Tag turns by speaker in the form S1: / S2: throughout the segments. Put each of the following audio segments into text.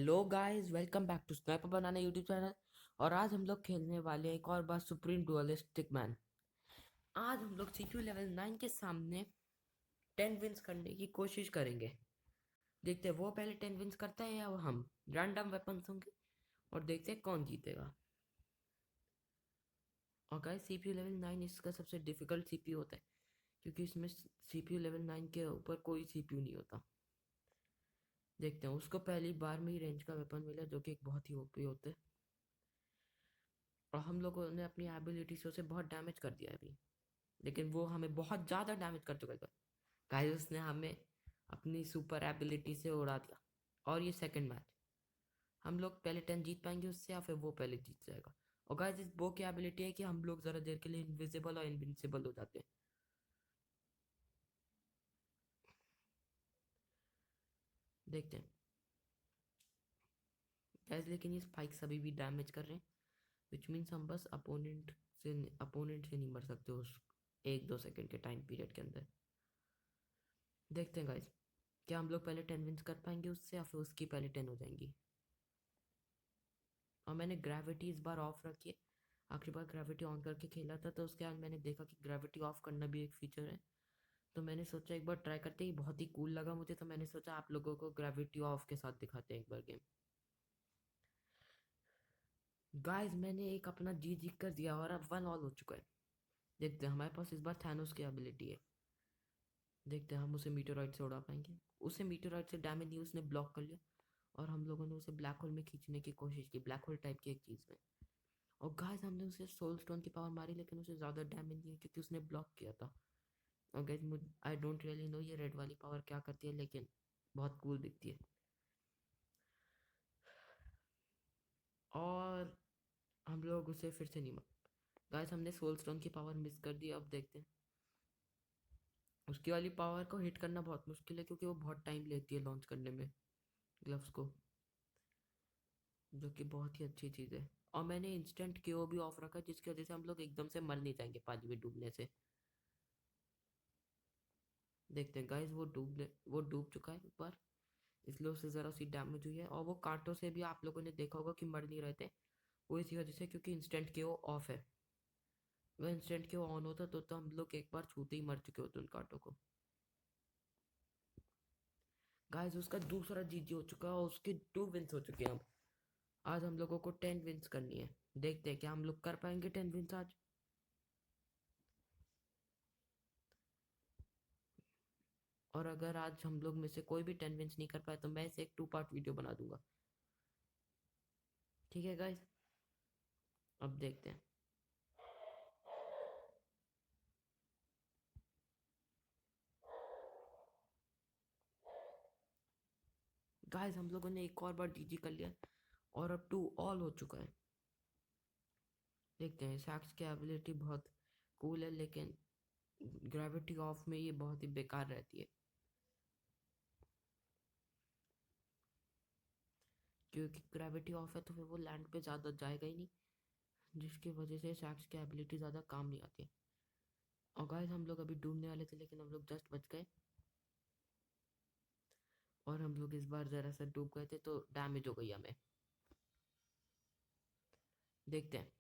S1: Hello guys, welcome back to Sniper Banana YouTube channel. और आज हम लोग खेलने वाले हैं एक और बार सुप्रीम डुअलिस्टिक मैन। आज हम लोग सीपीयू लेवल 9 के सामने 10 विंस करने की कोशिश करेंगे। देखते हैं वो पहले 10 विंस करता है या वो हम। रैंडम वेपन्स होंगे और देखते हैं कौन जीतेगा। और गाइस, सीपीयू लेवल 9 इसका सबसे डिफिकल्ट सीपीयू होता है, क्योंकि इसमें सीपीयू लेवल 9 के ऊपर कोई सीपीयू नहीं होता। देखते हैं, उसको पहली बार में ही रेंज का वेपन मिला जो कि एक बहुत ही ओपी होता है। और हम लोगों ने अपनी एबिलिटी से उसे बहुत डैमेज कर दिया है अभी, लेकिन वो हमें बहुत ज़्यादा डैमेज कर चुका है। गाइस, उसने हमें अपनी सुपर एबिलिटी से उड़ा दिया। और ये सेकंड मैच, हम लोग पहले 10 जीत पाएंगे उससे या फिर वो पहले जीत जाएगा। और गाइस, इस बो की एबिलिटी है कि हम लोग ज़रा देर के लिए इनविजिबल और इनविंसिबल हो जाते हैं। देखते हैं गाइस, लेकिन ये स्पाइक्स अभी भी डैमेज कर रहे हैं, विच मीन्स हम बस अपोनेंट से नहीं मर सकते उस 1-2 सेकंड के टाइम पीरियड के अंदर। देखते हैं गाइस, क्या हम लोग पहले 10 विंस कर पाएंगे उससे या फिर उसकी पहले 10 हो जाएंगी। और मैंने ग्रेविटी इस बार ऑफ रखी है। आखिरी बार ग्रेविटी ऑन करके खेला था तो उसके बाद मैंने देखा कि ग्रेविटी ऑफ करना भी एक फीचर है। तो मैंने सोचा एक बार ट्राई करते ही, बहुत ही कूल लगा मुझे, तो मैंने सोचा आप लोगों को ग्रेविटी ऑफ के साथ दिखाते हैं एक बार गेम। गाइस, मैंने एक अपना जी जी कर दिया और अब 1 ऑल हो चुका है। देखते हैं, हमारे पास इस बार थैनोस की एबिलिटी है। देखते हैं हम उसे मीटेओराइट से उड़ा पाएंगे। उसे मीटेओराइट से डैमेज नहीं, उसने ब्लॉक कर लिया। और हम लोगों ने उसे ब्लैक होल में खींचने की कोशिश की, ब्लैक होल टाइप की एक चीज़ में। और गाइस, हमने उसे सोल स्टोन की पावर मारी, लेकिन उसे ज़्यादा डैमेज नहीं है क्योंकि उसने ब्लॉक किया था। और गाइस, मुझे आई डोंट रियली नो ये रेड वाली पावर क्या करती है, लेकिन बहुत कूल दिखती है। और हम लोग उसे फिर से नहीं मार। गाइस, हमने सोल स्टोन की पावर मिस कर दी। अब देखते हैं, उसकी वाली पावर को हिट करना बहुत मुश्किल है क्योंकि वो बहुत टाइम लेती है लॉन्च करने में ग्लव्स को, जो कि बहुत ही अच्छी चीज़ है। और मैंने इंस्टेंट KO भी ऑफ रखा, जिसकी वजह से हम लोग एकदम से मर नहीं जाएंगे पानी में डूबने से। देखते हैं गाइस, वो डूब चुका है एक बार, इसलिए उससे ज़रा सी डैमेज हुई है। और वो कांटों से भी आप लोगों ने देखा होगा कि मर नहीं रहे थे, वो इसी वजह से क्योंकि इंस्टेंट KO ऑफ है। वह इंस्टेंट KO ऑन होता तो हम लोग एक बार छूते ही मर चुके होते उन कांटों को। गाइस, उसका दूसरा जीत हो चुका है और उसके 2 विंस हो चुके हैं। अब आज हम लोगों को 10 विंस करनी है। देखते हैं क्या हम लोग कर पाएंगे 10 विंस आज। और अगर आज हम लोग में से कोई भी 10 विंस नहीं कर पाए तो मैं इसे एक 2 पार्ट वीडियो बना दूंगा। ठीक है गाइस, अब देखते हैं। गाइस, हम लोगों ने एक और बार जीजी कर लिया और अब 2 ऑल हो चुका है। देखते हैं, शैक्स की एबिलिटी बहुत कूल है, लेकिन ग्रेविटी ऑफ में ये बहुत ही बेकार रहती है, क्योंकि ग्रेविटी ऑफ है तो फिर वो लैंड पे ज़्यादा जाएगा ही नहीं, जिसकी वजह से शैक्स की एबिलिटी ज़्यादा काम नहीं आती। और गाइस, हम लोग अभी डूबने वाले थे लेकिन हम लोग जस्ट बच गए। और हम लोग इस बार ज़रा सा डूब गए थे तो डैमेज हो गई हमें। देखते हैं।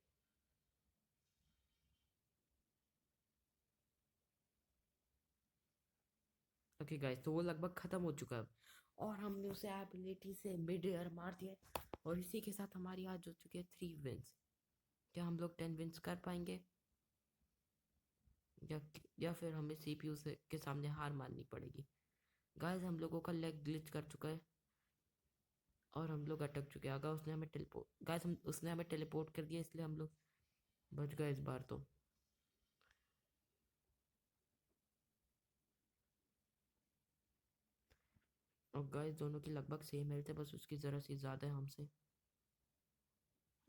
S1: ओके गाइस, तो वो लगभग ख़त्म हो चुका है अब। और हमने उसे एबिलिटी से मिड एयर मार दिया है। और इसी के साथ हमारी आज हो चुकी है 3 विंस। क्या हम लोग 10 विंस कर पाएंगे या या फिर हमें CPU से के सामने हार माननी पड़ेगी। गाइस, हम लोगों का लेग ग्लिच कर चुका है और हम लोग अटक चुके हैं। अगर उसने हमें टेलीपोर्ट गाइस हम उसने हमें टेलीपोर्ट कर दिया, इसलिए हम लोग बच गए इस बार तो। और गाइस, दोनों की लगभग सेम हेल्थ है, बस उसकी ज़रा सी ज़्यादा है हमसे।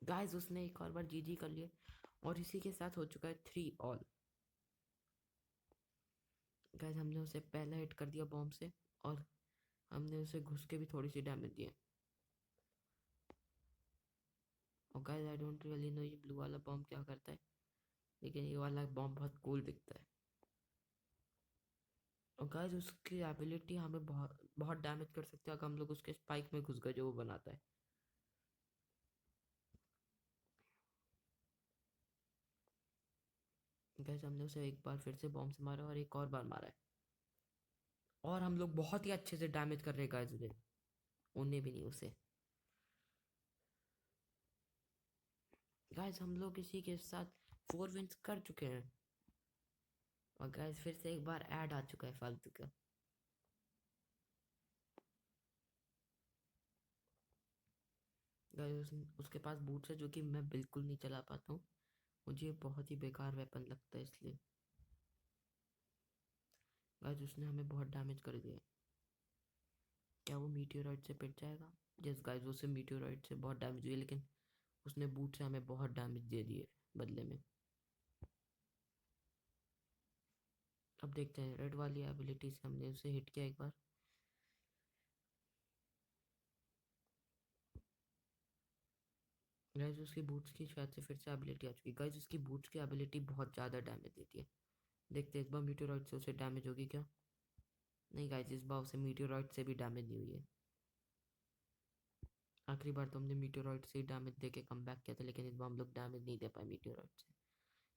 S1: गाइस, उसने एक और बार जीजी कर लिया और इसी के साथ हो चुका है 3 ऑल। गाइस, हमने उसे पहला हिट कर दिया बॉम्ब से और हमने उसे घुस के भी थोड़ी सी डैमेज दिया। और guys, I don't really know ये ब्लू वाला बॉम्ब क्या करता है, लेकिन ये वाला बॉम्ब बहुत कूल दिखता है। और गाइस उसकी एबिलिटी हमें बहुत बहुत डैमेज कर सकती है अगर हम लोग उसके स्पाइक में घुस गए जो वो बनाता है। गाइस हमने उसे एक बार फिर से बॉम्ब से मारा और एक और बार मारा है और हम लोग बहुत ही अच्छे से डैमेज कर रहे हैं गाइस उन्हें, उन्हें भी नहीं उसे। गाइस हम लोग इसी के साथ 4 विन्स कर चुके हैं। और गाइस फिर से एक बार ऐड आ चुका है फालतू का। गाइस उसके पास बूट्स है जो कि मैं बिल्कुल नहीं चला पाता हूँ, मुझे बहुत ही बेकार वेपन लगता है इसलिए। गाइस उसने हमें बहुत डैमेज कर दिया है। क्या वो मीटियोराइट से पिट जाएगा? यस गाइस उसे मीटियोराइट से बहुत डैमेज हुई है, लेकिन उसने बूट से हमें बहुत डैमेज दे दिए बदले में। अब देखते हैं रेड वाली एबिलिटी से हमने उसे हिट किया एक बार। गाइस उसकी बूट्स की शायद से फिर से एबिलिटी आ चुकी है। गाइस उसकी बूट्स की एबिलिटी बहुत ज़्यादा डैमेज देती है। देखते हैं इस बार मीटियोराइट से उसे डैमेज होगी क्या। नहीं गाइस इस बार उसे मीटियोराइट से भी डैमेज नहीं हुई है। आखिरी बार तो हमने मीटियोराइट से ही डैमेज दे के कम बैक किया था, लेकिन इस बार हम लोग डैमेज नहीं दे पाए मीटियोराइट से।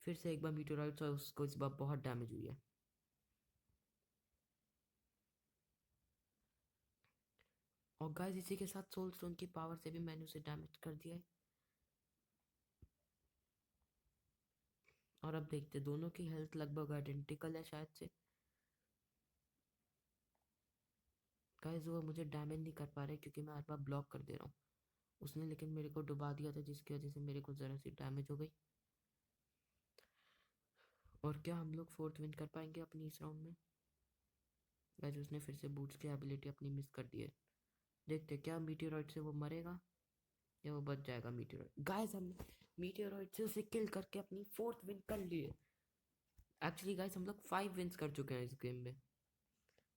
S1: फिर से एक बार मीटियोराइट से उसको इस बार बहुत डैमेज हुई है। और गाइस इसी के साथ सोल स्टोन की पावर से भी मैंने उसे डैमेज कर दिया है। और अब देखते दोनों की हेल्थ लगभग आइडेंटिकल है शायद से। गाइस वो मुझे डैमेज नहीं कर पा रहे क्योंकि मैं हर बार ब्लॉक कर दे रहा हूँ। उसने लेकिन मेरे को डुबा दिया था जिसकी वजह से मेरे को ज़रा सी डैमेज हो गई। और क्या हम लोग 4th विन कर पाएंगे अपनी इस राउंड में? गाइस उसने फिर से बूट्स की एबिलिटी अपनी मिस कर दी है। देखते क्या मीटियोराइट से वो मरेगा या वो बच जाएगा मीटियोराइट। गाइस हमने मीटियोराइट से उसे किल करके अपनी 4th विन कर ली है। एक्चुअली गाइस हम लोग 5 विन्स कर चुके हैं इस गेम में,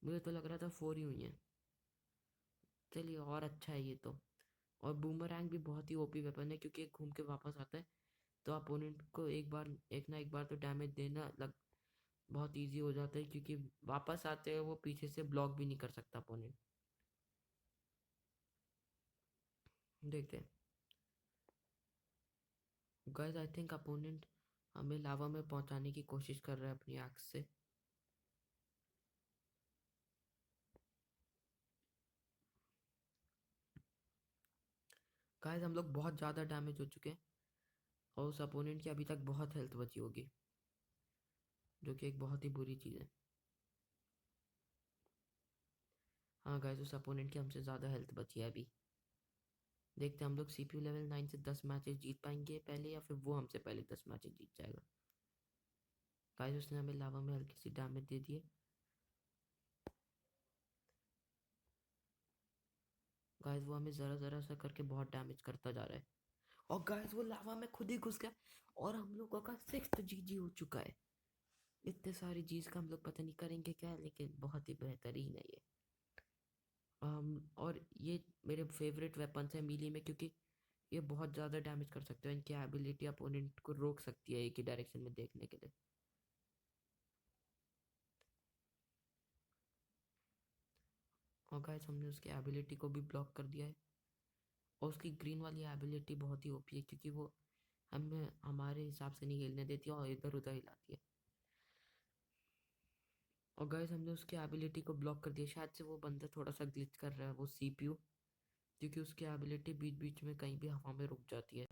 S1: मुझे तो लग रहा था 4 ही हुई हैं। चलिए और अच्छा है ये तो। और बूमरैंग भी बहुत ही ओपी वेपन है क्योंकि एक घूम के वापस आता है, तो अपोनेंट को एक बार एक ना एक बार तो डैमेज देना लग बहुत इजी हो जाता है क्योंकि वापस आते हैं वो पीछे से ब्लॉक भी नहीं कर सकता अपोनेंट। देखते हैं। गाइस आई थिंक अपोनेंट हमें लावा में पहुंचाने की कोशिश कर रहा है अपनी एक्स से। गाइस हम लोग बहुत ज़्यादा डैमेज हो चुके हैं और उस अपोनेंट की अभी तक बहुत हेल्थ बची होगी, जो कि एक बहुत ही बुरी चीज़ है। हाँ गाइस उस अपोनेंट की हमसे ज़्यादा हेल्थ बची है अभी। देखते हैं हम लोग CPU लेवल 9 से 10 मैचेस जीत पाएंगे पहले या फिर वो हमसे पहले 10 मैचेस जीत जाएगा। गाइस उसने हमें लावा में हल्की सी डैमेज दे दी है। गाइस वो हमें ज़रा ज़रा सा करके बहुत डैमेज करता जा रहा है। और गाइस वो लावा में खुद ही घुस गया और हम लोगों का 6th GG हो चुका है। इतने सारी चीज़ का हम लोग पता नहीं करेंगे क्या, लेकिन बहुत ही बेहतरीन है ये। और ये मेरे फेवरेट वेपन्स हैं मीली में क्योंकि ये बहुत ज़्यादा डैमेज कर सकते हैं। इनकी एबिलिटी अपोनेंट को रोक सकती है एक ही डायरेक्शन में देखने के लिए। और गाइस हमने उसकी एबिलिटी को भी ब्लॉक कर दिया है। और उसकी ग्रीन वाली एबिलिटी बहुत ही ओपी है क्योंकि वो हमें हमारे हिसाब से नहीं खेलने देती और इधर उधर हिलाती है। और गाइस हमने उसकी एबिलिटी को ब्लॉक कर दिया। शायद से वो बंदा थोड़ा सा ग्लिच कर रहा है वो CPU, क्योंकि उसकी एबिलिटी बीच बीच में कहीं भी हवा में रुक जाती है।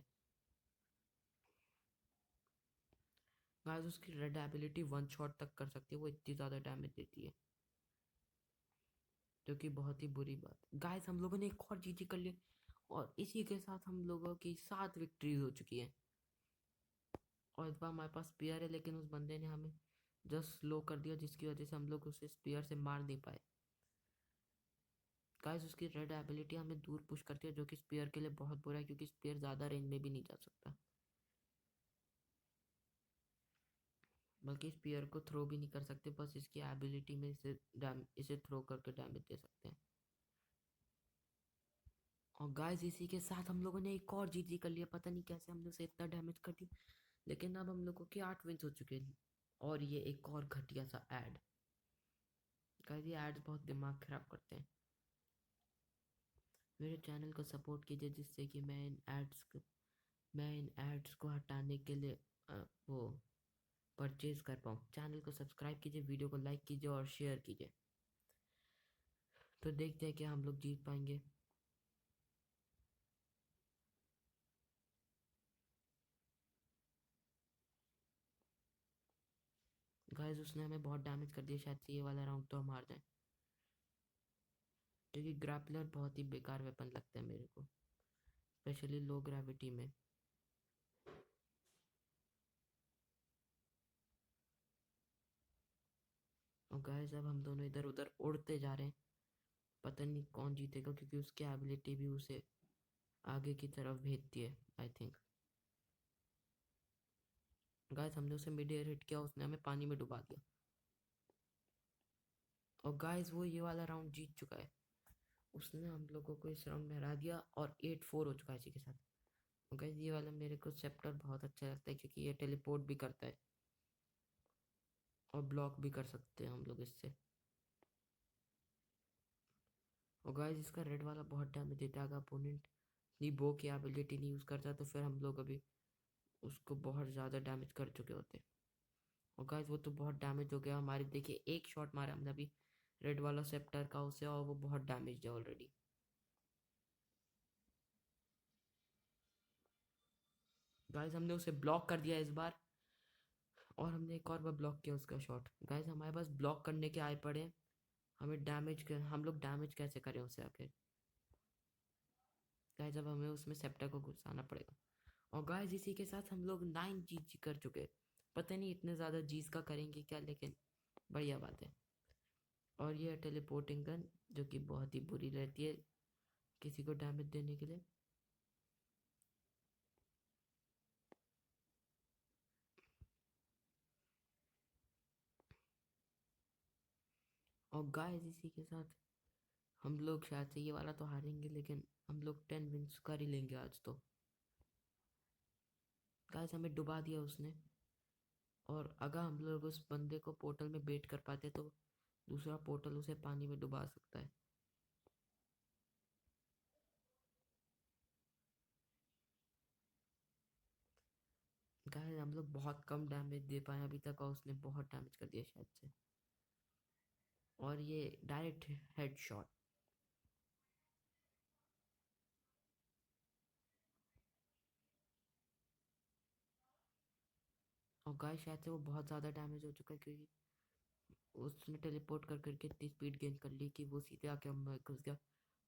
S1: गाइस उसकी रेड एबिलिटी 1 शॉट तक कर सकती है, वो इतनी ज़्यादा डैमेज देती है, जो कि बहुत ही बुरी बात। गाइस हम लोगों ने एक और जीजी कर लिया और इसी के साथ हम लोगों की 7 विक्ट्रीज हो चुकी है। और इस बार हमारे पास स्पीयर है, लेकिन उस बंदे ने हमें जस्ट स्लो कर दिया जिसकी वजह से हम लोग उसे स्पीयर से मार नहीं पाए। गाइस उसकी रेड एबिलिटी हमें दूर पुश करती है, जो कि स्पीयर के लिए बहुत बुरा है क्योंकि स्पीयर ज़्यादा रेंज में भी नहीं जा सकता, बल्कि स्पीयर को थ्रो भी नहीं कर सकते, बस इसकी एबिलिटी में इसे थ्रो करके डैमेज दे सकते हैं। और गाइस इसी के साथ हम लोगों ने एक और जीजी कर लिया, पता नहीं कैसे हमने उसे इतना डैमेज कर दिया, लेकिन अब हम लोगों के 8 विन्स हो चुके हैं। और ये एक और घटिया सा ऐड। गाइस ये एड्स बहुत दिमाग खराब करते हैं। मेरे चैनल को सपोर्ट कीजिए जिससे कि मैं इन एड्स को हटाने के लिए वो परचेज कर पाऊँ। चैनल को सब्सक्राइब कीजिए, वीडियो को लाइक कीजिए और शेयर कीजिए। तो देखते हैं कि हम लोग जीत पाएंगे। गाइस उसने हमें बहुत डैमेज कर दिया, शायद से ये वाला राउंड तो हम हार जाए, क्योंकि ग्रैपलर बहुत ही बेकार वेपन लगता है मेरे को, स्पेशली लो ग्रेविटी में। और गाइस अब हम दोनों इधर उधर उड़ते जा रहे हैं, पता नहीं कौन जीतेगा, क्योंकि उसकी एबिलिटी भी उसे आगे की तरफ भेजती है आई थिंक। गाइस हमने उसे मिड एयर हिट किया, उसने हमें पानी में डुबा दिया। और गाइस वो ये वाला राउंड जीत चुका है, उसने हम लोगों को इस राउंड में हरा दिया और 8-4 हो चुका है इसी के साथ। और गाइस ये वाला मेरे को सेप्टर बहुत अच्छा लगता है, क्योंकि ये टेलीपोर्ट भी करता है और ब्लॉक भी कर सकते हैं हम लोग इससे। और गाइस इसका रेड वाला बहुत डैमेज देता है, अगर अपोनेंट अपनी बो की एबिलिटी नहीं यूज़ करता तो फिर हम लोग अभी उसको बहुत ज़्यादा डैमेज कर चुके होते। और गाइस वो तो बहुत डैमेज हो गया हमारे, देखिए एक शॉट मारा हमने अभी रेड वाला सेप्टर का उसे, और वो बहुत डैमेज है ऑलरेडी। गाइस हमने उसे ब्लॉक कर दिया इस बार, और हमने एक और बार ब्लॉक किया उसका शॉट। गाइस हमारे पास ब्लॉक करने के आए पड़े हैं, हमें डैमेज कर, हम लोग डैमेज कैसे करें उसे आखिर। गाइस अब हमें उसमें सेप्टर को घुसाना पड़ेगा। और गाइस इसी के साथ हम लोग 9 जी कर चुके। पता नहीं इतने ज़्यादा जीज का करेंगे क्या, लेकिन बढ़िया बात है। और ये टेलीपोर्टिंग गन जो कि बहुत ही बुरी रहती है किसी को डैमेज देने के लिए। और गाइस इसी के साथ हम लोग शायद से ये वाला तो हारेंगे, लेकिन हम लोग 10 विंस कर ही लेंगे आज तो। गाइस हमें डुबा दिया उसने, और अगर हम लोग उस बंदे को पोर्टल में बेट कर पाते तो दूसरा पोर्टल उसे पानी में डुबा सकता है। गाइस हम लोग बहुत कम डैमेज दे पाए अभी तक, और उसने बहुत डैमेज कर दिया शायद से। और ये डायरेक्ट हेड शॉट। और गाइस शायद से वो बहुत ज़्यादा डैमेज हो चुका है, क्योंकि उसने टेलीपोर्ट कर करके इतनी स्पीड गेन कर ली कि वो सीधे आके हम घुस गया।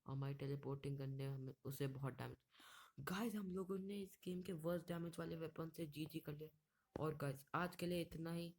S1: हमारी टेलीपोर्टिंग करने हमें उसे बहुत डैमेज। गाइस हम लोगों ने इस गेम के वर्स्ट डैमेज वाले वेपन से जी कर लिया। और गाइस आज के लिए इतना ही।